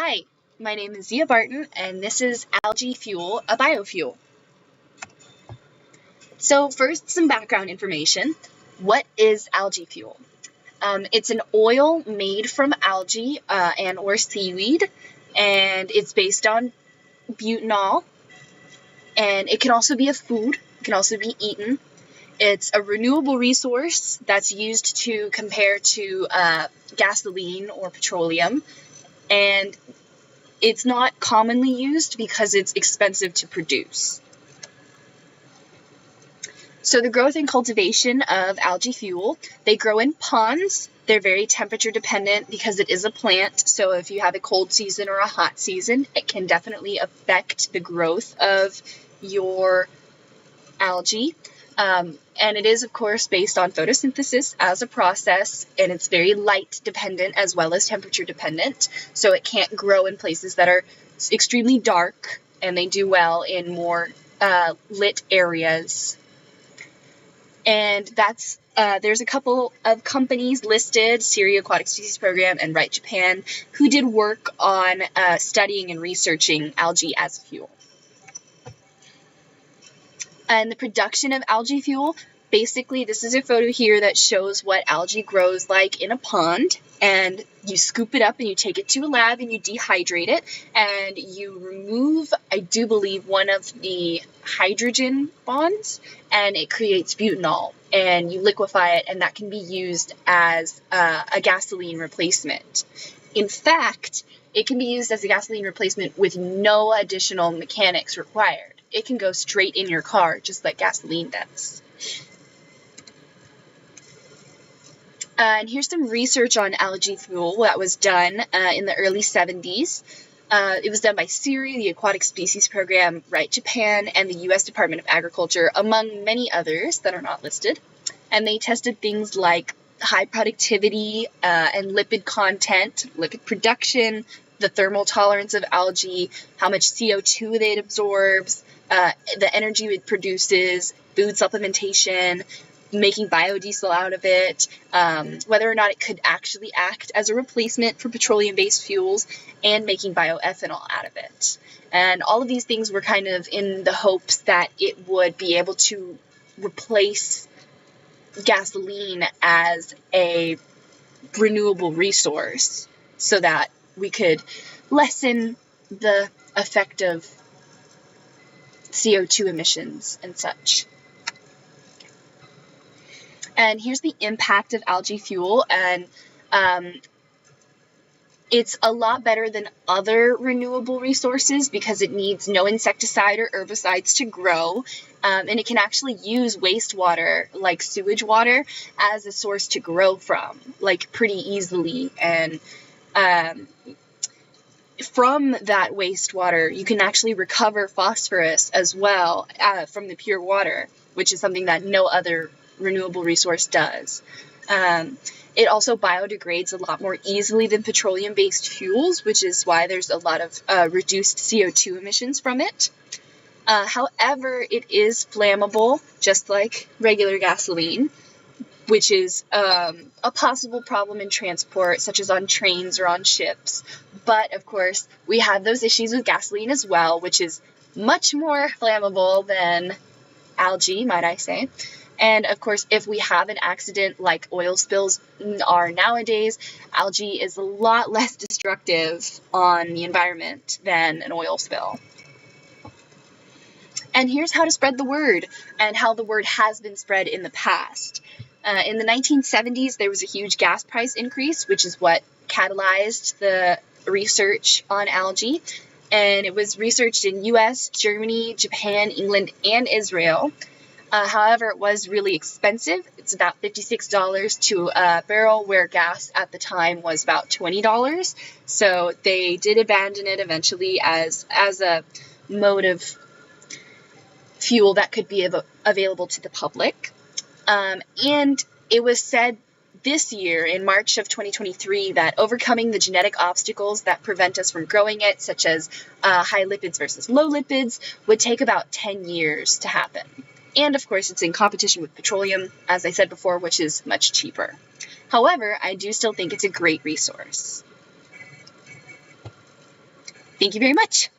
Hi, my name is Barton, and this is Algae Fuel, a biofuel. So first, some background information. What is algae fuel? It's an oil made from algae and or seaweed, and it's based on butanol, and it can also be a food. It can also be eaten. It's a renewable resource that's used to compare to gasoline or petroleum, and it's not commonly used because it's expensive to produce. So the growth and cultivation of algae fuel, they grow in ponds. They're very temperature dependent because it is a plant. So if you have a cold season or a hot season, it can definitely affect the growth of your algae. And it is, of course, based on photosynthesis as a process, and it's very light dependent as well as temperature dependent. So it can't grow in places that are extremely dark, and they do well in more lit areas. And that's there's a couple of companies listed, Syria Aquatic Species Program and Right Japan, who did work on studying and researching algae as fuel. And the production of algae fuel, basically this is a photo here that shows what algae grows like in a pond, and you scoop it up and you take it to a lab and you dehydrate it and you remove, I do believe, one of the hydrogen bonds, and it creates butanol, and you liquefy it, and that can be used as a gasoline replacement. In fact, it can be used as a gasoline replacement with no additional mechanics required. It can go straight in your car, just like gasoline does. And here's some research on algae fuel that was done in the early 70s. It was done by Syria, the Aquatic Species Program, Right Japan, and the U.S. Department of Agriculture, among many others that are not listed. And they tested things like high productivity and lipid content, lipid production, the thermal tolerance of algae, how much CO2 it absorbs, the energy it produces, food supplementation, making biodiesel out of it, whether or not it could actually act as a replacement for petroleum-based fuels, and making bioethanol out of it. And all of these things were kind of in the hopes that it would be able to replace gasoline as a renewable resource so that we could lessen the effect of CO2 emissions and such. And here's the impact of algae fuel, and it's a lot better than other renewable resources because it needs no insecticide or herbicides to grow, and it can actually use wastewater like sewage water as a source to grow from, like pretty easily. And from that wastewater, you can actually recover phosphorus as well from the pure water, which is something that no other renewable resource does. It also biodegrades a lot more easily than petroleum-based fuels, which is why there's a lot of reduced CO2 emissions from it. However, it is flammable, just like regular gasoline, which is a possible problem in transport, such as on trains or on ships. But, of course, we have those issues with gasoline as well, which is much more flammable than algae, might I say. And, of course, if we have an accident like oil spills are nowadays, algae is a lot less destructive on the environment than an oil spill. And here's how to spread the word, and how the word has been spread in the past. In the 1970s, there was a huge gas price increase, which is what catalyzed the research on algae. And it was researched in US, Germany, Japan, England, and Israel. However, it was really expensive. It's about $56 to a barrel, where gas at the time was about $20. So they did abandon it eventually as a mode of fuel that could be available to the public. And it was said this year, in March of 2023, that overcoming the genetic obstacles that prevent us from growing it, such as high lipids versus low lipids, would take about 10 years to happen. And, of course, it's in competition with petroleum, as I said before, which is much cheaper. However, I do still think it's a great resource. Thank you very much.